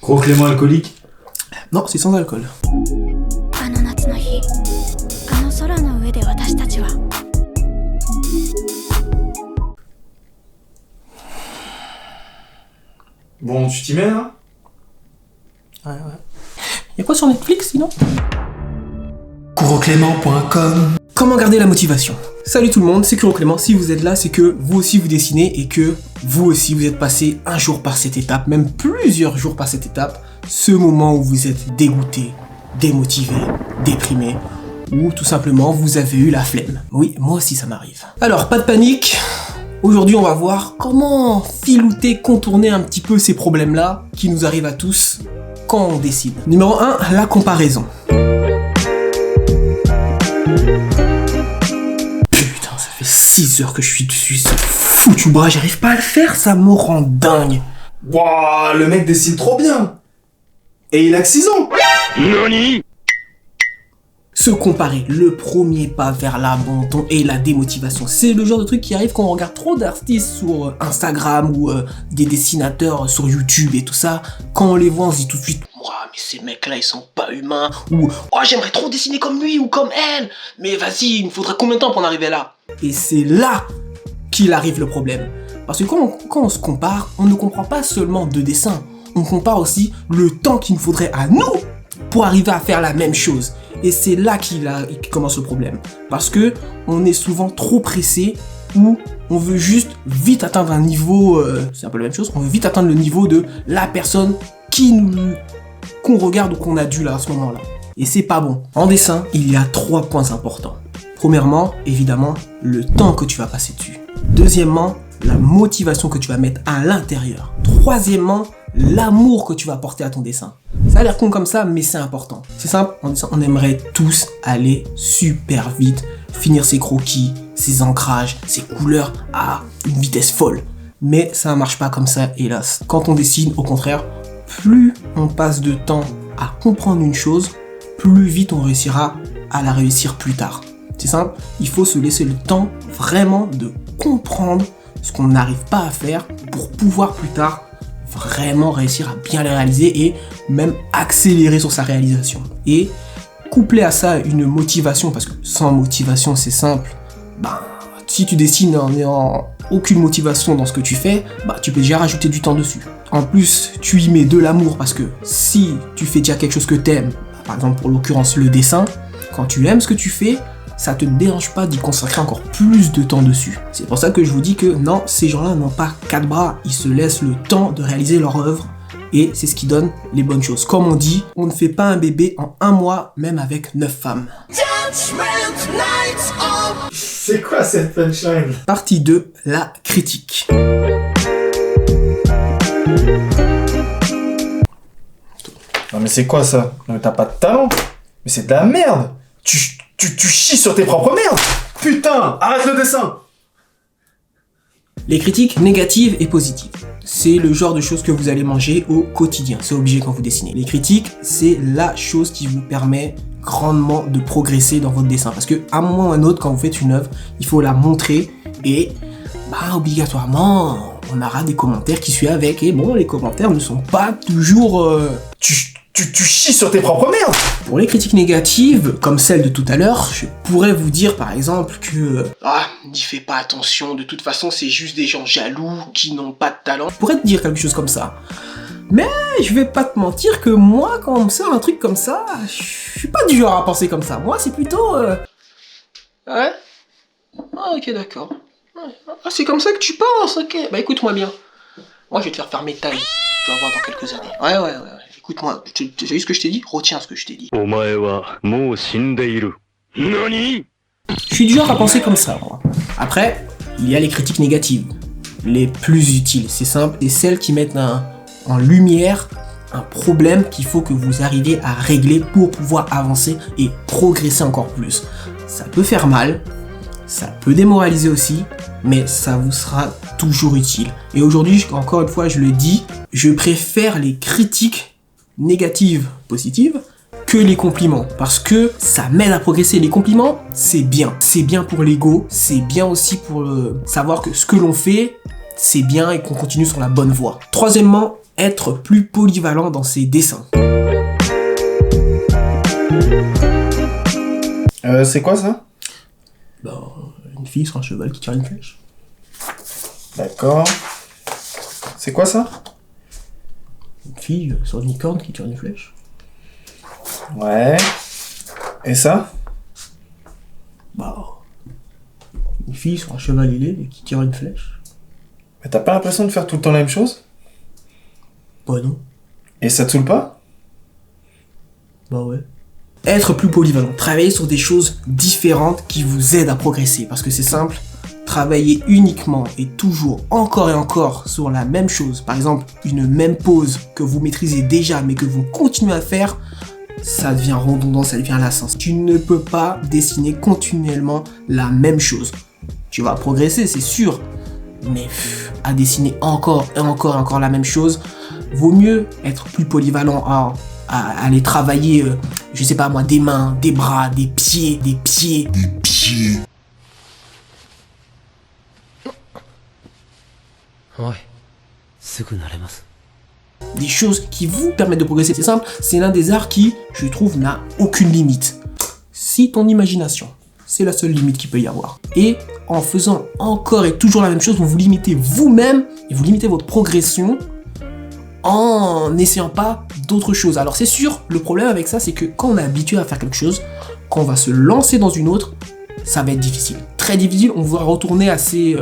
Gros Clément alcoolique? Non, c'est sans alcool. Bon, tu t'y mets là? Ouais. Y'a quoi sur Netflix sinon? Kuroclément.com. Comment garder la motivation? Salut tout le monde, c'est Kuro Clément. Si vous êtes là, c'est que vous aussi vous dessinez et que vous aussi vous êtes passé un jour par cette étape, même plusieurs jours par cette étape, ce moment où vous êtes dégoûté, démotivé, déprimé, ou tout simplement vous avez eu la flemme. Oui, moi aussi ça m'arrive. Alors, pas de panique. Aujourd'hui, on va voir comment filouter, contourner un petit peu ces problèmes-là qui nous arrivent à tous quand on dessine. Numéro 1, la comparaison. Putain, ça fait 6 heures que je suis dessus, ce foutu bras, j'arrive pas à le faire, ça me rend dingue. Wouah, le mec dessine trop bien. Et il a que 6 ans. NANI? Se comparer, le premier pas vers l'abandon et la démotivation. C'est le genre de truc qui arrive quand on regarde trop d'artistes sur Instagram ou des dessinateurs sur YouTube et tout ça. Quand on les voit, on se dit tout de suite « Ouah, mais ces mecs-là, ils sont pas humains » ou « Oh, j'aimerais trop dessiner comme lui ou comme elle, mais vas-y, il me faudrait combien de temps pour en arriver là ?» Et c'est là qu'il arrive le problème. Parce que quand on se compare, on ne comprend pas seulement de dessin. On compare aussi le temps qu'il nous faudrait à nous pour arriver à faire la même chose. Et c'est là qu'il commence le problème. Parce que on est souvent trop pressé ou on veut juste vite atteindre un niveau, c'est un peu la même chose, on veut vite atteindre le niveau de la personne qu'on regarde ou qu'on adule à ce moment-là. Et c'est pas bon. En dessin, il y a 3 points importants. Premièrement, évidemment, le temps que tu vas passer dessus. Deuxièmement, la motivation que tu vas mettre à l'intérieur. Troisièmement, l'amour que tu vas porter à ton dessin. Ça a l'air con comme ça, mais c'est important. C'est simple, en dessin, on aimerait tous aller super vite, finir ses croquis, ses ancrages, ses couleurs à une vitesse folle. Mais ça ne marche pas comme ça, hélas. Quand on dessine, au contraire, plus on passe de temps à comprendre une chose, plus vite on réussira à la réussir plus tard. C'est simple, il faut se laisser le temps vraiment de comprendre ce qu'on n'arrive pas à faire pour pouvoir plus tard vraiment réussir à bien les réaliser et même accélérer sur sa réalisation. Et coupler à ça une motivation, parce que sans motivation c'est simple, si tu dessines en n'ayant aucune motivation dans ce que tu fais, tu peux déjà rajouter du temps dessus. En plus, tu y mets de l'amour parce que si tu fais déjà quelque chose que t'aimes, par exemple pour l'occurrence le dessin, quand tu aimes ce que tu fais, ça te dérange pas d'y consacrer encore plus de temps dessus. C'est pour ça que je vous dis que non, ces gens-là n'ont pas 4 bras, ils se laissent le temps de réaliser leur œuvre et c'est ce qui donne les bonnes choses. Comme on dit, on ne fait pas un bébé en 1 mois, même avec 9 femmes. C'est quoi cette punchline? Partie 2, la critique. Non mais c'est quoi ça? Non mais t'as pas de talent? Mais c'est de la merde! Tu chies sur tes propres merdes! Putain! Arrête le dessin! Les critiques négatives et positives. C'est le genre de choses que vous allez manger au quotidien. C'est obligé quand vous dessinez. Les critiques, c'est la chose qui vous permet grandement de progresser dans votre dessin. Parce qu'à un moment ou à un autre, quand vous faites une œuvre, il faut la montrer et obligatoirement, on aura des commentaires qui suivent avec. Et bon, les commentaires ne sont pas toujours... Tu chies sur tes propres merdes! Pour les critiques négatives, comme celle de tout à l'heure, je pourrais vous dire par exemple que n'y fais pas attention, de toute façon c'est juste des gens jaloux qui n'ont pas de talent. Je pourrais te dire quelque chose comme ça. Mais je vais pas te mentir que moi, quand on me sort un truc comme ça, je suis pas du genre à penser comme ça. Moi c'est plutôt... Ouais? Ah ok d'accord. Ah c'est comme ça que tu penses, ok. Écoute-moi bien. Moi je vais te faire fermer ta gueule. Tu vas voir dans quelques années. Ouais. Écoute-moi, tu as vu ce que je t'ai dit? Retiens ce que je t'ai dit. NANI? Je suis du genre à penser comme ça, moi. Après, il y a les critiques négatives. Les plus utiles, c'est simple. C'est celles qui mettent en lumière un problème qu'il faut que vous arriviez à régler pour pouvoir avancer et progresser encore plus. Ça peut faire mal, ça peut démoraliser aussi, mais ça vous sera toujours utile. Et aujourd'hui, encore une fois, je le dis, je préfère les critiques négatives, positives, que les compliments. Parce que ça m'aide à progresser. Les compliments, c'est bien. C'est bien pour l'ego, c'est bien aussi pour savoir que ce que l'on fait, c'est bien et qu'on continue sur la bonne voie. Troisièmement, être plus polyvalent dans ses dessins. C'est quoi ça? Ben, une fille sur un cheval qui tire une flèche. D'accord. C'est quoi ça? Une fille sur une licorne qui tire une flèche. Ouais. Et ça? Bah, une fille sur un cheval ailé et qui tire une flèche. Mais t'as pas l'impression de faire tout le temps la même chose? Bah non. Et ça te saoule pas? Bah ouais. Être plus polyvalent, travailler sur des choses différentes qui vous aident à progresser. Parce que c'est simple, travailler uniquement et toujours, encore et encore, sur la même chose, par exemple une même pose que vous maîtrisez déjà mais que vous continuez à faire, ça devient redondant, ça devient lassant. Tu ne peux pas dessiner continuellement la même chose. Tu vas progresser, c'est sûr, mais à dessiner encore et encore et encore la même chose, vaut mieux être plus polyvalent à aller travailler, je sais pas moi, des mains, des bras, des pieds. Des choses qui vous permettent de progresser. C'est simple, c'est l'un des arts qui, je trouve, n'a aucune limite. Si ton imagination, c'est la seule limite qu'il peut y avoir. Et en faisant encore et toujours la même chose, vous vous limitez vous-même et vous limitez votre progression en n'essayant pas d'autres choses. Alors c'est sûr, le problème avec ça, c'est que quand on est habitué à faire quelque chose, quand on va se lancer dans une autre, ça va être difficile. Très difficile, on va retourner à ses,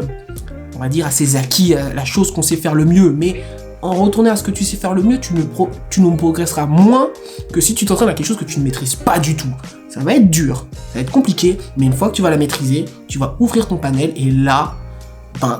on va dire, à ses acquis, à la chose qu'on sait faire le mieux. Mais en retournant à ce que tu sais faire le mieux, tu ne progresseras moins que si tu t'entraînes à quelque chose que tu ne maîtrises pas du tout. Ça va être dur, ça va être compliqué, mais une fois que tu vas la maîtriser, tu vas ouvrir ton panel et là,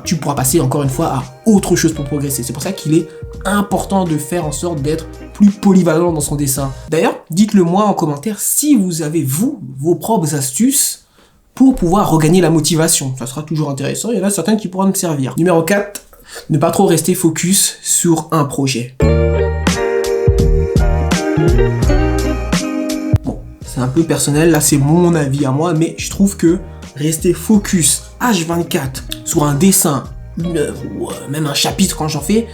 tu pourras passer encore une fois à autre chose pour progresser. C'est pour ça qu'il est important de faire en sorte d'être plus polyvalent dans son dessin. D'ailleurs, dites-le moi en commentaire si vous avez, vous, vos propres astuces pour pouvoir regagner la motivation. Ça sera toujours intéressant, il y en a certaines qui pourront me servir. Numéro 4, ne pas trop rester focus sur un projet. Bon, c'est un peu personnel, là c'est mon avis à moi, mais je trouve que rester focus H24 sur un dessin, une œuvre ou même un chapitre quand j'en fais,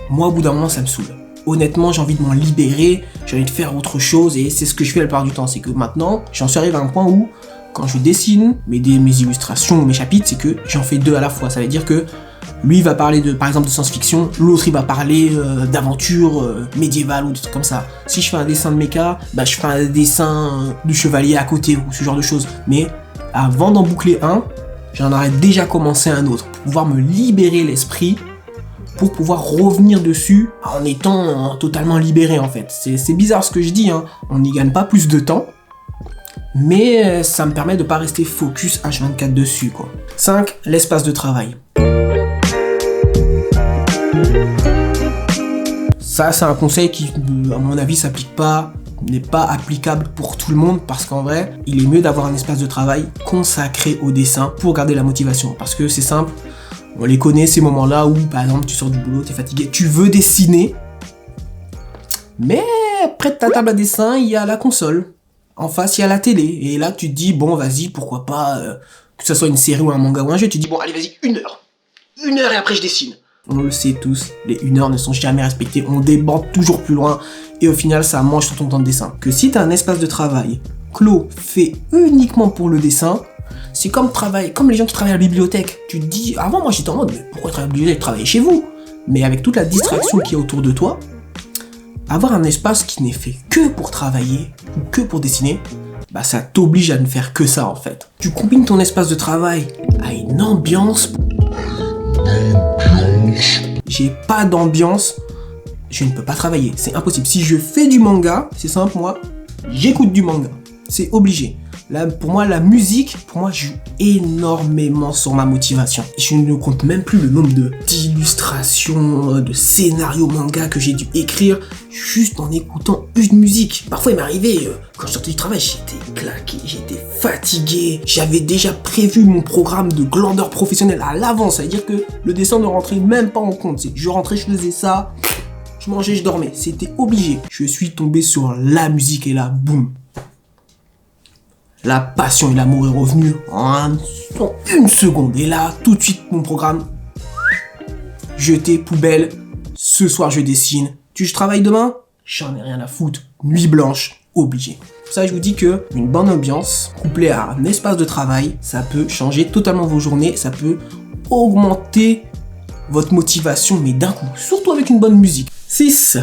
moi au bout d'un moment ça me saoule. Honnêtement, j'ai envie de m'en libérer, j'ai envie de faire autre chose et c'est ce que je fais la plupart du temps. C'est que maintenant, j'en suis arrivé à un point où quand je dessine mes illustrations, mes chapitres, c'est que j'en fais deux à la fois. Ça veut dire que lui va parler par exemple de science-fiction, l'autre il va parler d'aventure médiévale ou des trucs comme ça. Si je fais un dessin de mecha, je fais un dessin de chevalier à côté ou ce genre de choses. Mais avant d'en boucler un, j'en aurais déjà commencé un autre pour pouvoir me libérer l'esprit, pour pouvoir revenir dessus en étant totalement libéré en fait. C'est bizarre ce que je dis, hein. On n'y gagne pas plus de temps, mais ça me permet de pas rester focus H24 dessus quoi. 5. L'espace de travail. Ça c'est un conseil qui à mon avis s'applique pas, n'est pas applicable pour tout le monde parce qu'en vrai, il est mieux d'avoir un espace de travail consacré au dessin pour garder la motivation. Parce que c'est simple, on les connaît ces moments-là où par exemple tu sors du boulot, t'es fatigué, tu veux dessiner, mais près de ta table à dessin, il y a la console. En face, il y a la télé. Et là, tu te dis, bon, vas-y, pourquoi pas, que ce soit une série ou un manga ou un jeu, tu te dis, bon, allez, vas-y, 1 heure. 1 heure et après, je dessine. On le sait tous, les 1 heure ne sont jamais respectées, on déborde toujours plus loin, et au final, ça mange sur ton temps de dessin. Que si tu as un espace de travail clos, fait uniquement pour le dessin, c'est comme les gens qui travaillent à la bibliothèque. Tu te dis, avant, moi, j'étais en mode, mais pourquoi travailler à la bibliothèque? Travaillez chez vous. Mais avec toute la distraction qui est autour de toi, avoir un espace qui n'est fait que pour travailler ou que pour dessiner, ça t'oblige à ne faire que ça en fait. Tu combines ton espace de travail à une ambiance. J'ai pas d'ambiance, je ne peux pas travailler, c'est impossible. Si je fais du manga, c'est simple, moi, j'écoute du manga, c'est obligé. Là, pour moi, la musique, joue énormément sur ma motivation. Je ne compte même plus le nombre d'illustrations, de scénarios manga que j'ai dû écrire juste en écoutant une musique. Parfois, il m'est arrivé, quand je sortais du travail, j'étais claqué, j'étais fatigué. J'avais déjà prévu mon programme de glandeur professionnel à l'avance. Ça veut dire que le dessin ne rentrait même pas en compte. Je rentrais, je faisais ça, je mangeais, je dormais. C'était obligé. Je suis tombé sur la musique et là, boum. La passion et l'amour est revenu en 1 seconde. Et là, tout de suite, mon programme, jeté, poubelle, Ce soir je dessine. Je travaille demain? J'en ai rien à foutre. Nuit blanche, obligé. Pour ça, je vous dis que une bonne ambiance, couplée à un espace de travail, ça peut changer totalement vos journées, ça peut augmenter votre motivation, mais d'un coup, surtout avec une bonne musique. 6.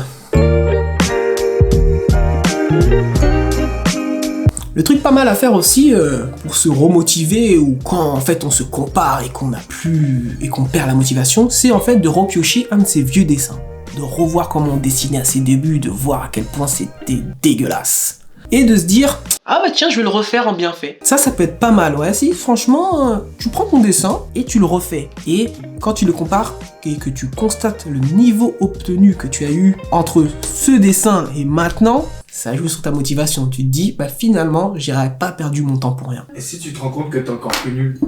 Le truc pas mal à faire aussi pour se remotiver ou quand en fait on se compare et qu'on perd la motivation, c'est en fait de repiocher un de ses vieux dessins, de revoir comment on dessinait à ses débuts, de voir à quel point c'était dégueulasse. Et de se dire, ah bah tiens, je vais le refaire en bien fait. Ça peut être pas mal, ouais. Si, franchement, tu prends ton dessin et tu le refais. Et quand tu le compares et que tu constates le niveau obtenu que tu as eu entre ce dessin et maintenant, ça joue sur ta motivation. Tu te dis, bah finalement, j'aurais pas perdu mon temps pour rien. Et si tu te rends compte que t'es encore plus nul?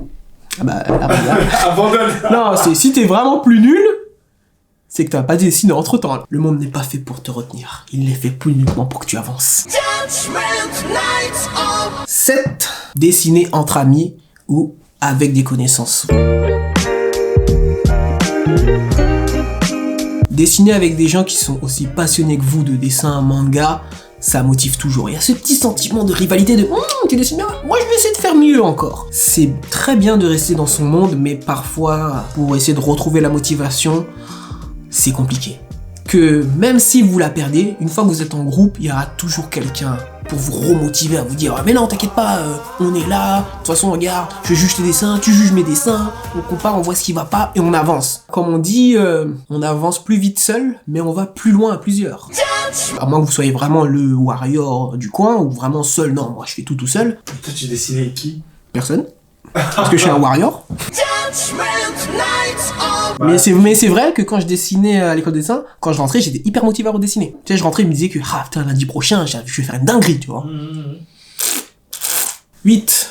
Ah bah, Abandonne. Non, si t'es vraiment plus nul, c'est que t'as pas dessiné entre temps. Le monde n'est pas fait pour te retenir. Il est fait plus uniquement pour que tu avances. 7. Dessiner entre amis ou avec des connaissances. Dessiner avec des gens qui sont aussi passionnés que vous de dessin, manga, ça motive toujours. Il y a ce petit sentiment de rivalité de tu dessines bien, moi je vais essayer de faire mieux encore. C'est très bien de rester dans son monde, mais parfois, pour essayer de retrouver la motivation, c'est compliqué. Que même si vous la perdez, une fois que vous êtes en groupe, il y aura toujours quelqu'un pour vous remotiver à vous dire mais non, t'inquiète pas, on est là, de toute façon regarde, je juge tes dessins, tu juges mes dessins, on compare, on voit ce qui va pas et on avance. Comme on dit, on avance plus vite seul, mais on va plus loin à plusieurs. À moins que vous soyez vraiment le warrior du coin ou vraiment seul, non, moi je fais tout seul. Et toi tu dessinais avec qui? Personne. Parce que je suis un warrior. Mais c'est vrai que quand je dessinais à l'école de dessin, quand je rentrais, j'étais hyper motivé à redessiner. Tu sais, je rentrais, je me disais que putain, lundi prochain, je vais faire une dinguerie, tu vois. 8.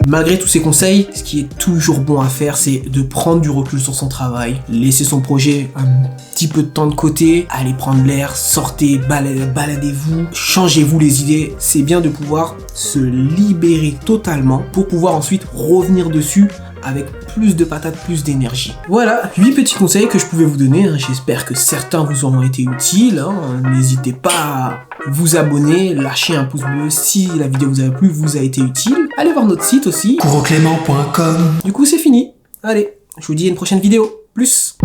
Malgré tous ces conseils, ce qui est toujours bon à faire, c'est de prendre du recul sur son travail, laisser son projet un petit peu de temps de côté, aller prendre l'air, sortez, baladez-vous, changez-vous les idées. C'est bien de pouvoir se libérer totalement pour pouvoir ensuite revenir dessus avec plus de patates, plus d'énergie. Voilà, 8 petits conseils que je pouvais vous donner. J'espère que certains vous auront été utiles. N'hésitez pas à vous abonner, lâcher un pouce bleu si la vidéo vous a plu, vous a été utile. Allez voir notre site aussi, Couroclément.com. Du coup, c'est fini. Allez, je vous dis à une prochaine vidéo. Plus.